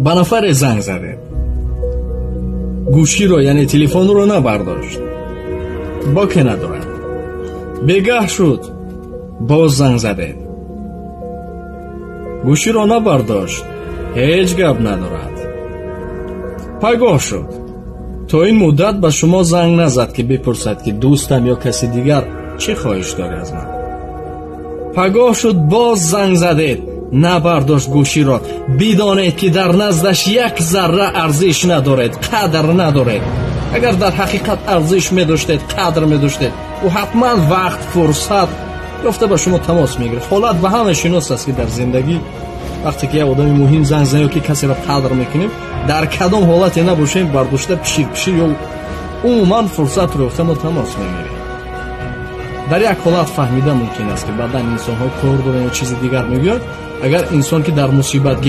ба нафаре занг задед, гӯширо яъне телефонро набардошт, боке надорад. бегаҳ шуд, боз занг задед, гӯширо набардошт, ҳеҷ гап надорад. пайгоҳ шуд, то ин муддат ба шумо занг назад ки бипурсад ки дӯстам ё каси дигар чӣ хоҳиш дорӣ аз ман. пайгоҳ шуд, боз занг задед, набардошт гӯширо. бидонед ки дар наздаш як зарра арзиш надоред, қадр надоред. агар дар ҳақиқат арзиш медоштед, қадр медоштед, ӯ ҳатман вақт, фурсат ёфта ба шумо тамос мегирад. ҳолат ба ҳама шинос аст ки дар зиндагӣ вақте ки як одами муҳим занг зан ё ки касеро қадр мекунем, дар кадом ҳолате набошем, бардошта пишир ё умуман фурсатро ёфта мо тамос мегирем. дар як ҳолат фаҳмида мумкин аст ки баъдан инсонҳо кор доранд ё чизи дигар мегӯянд. агар инсон ки дар мусибат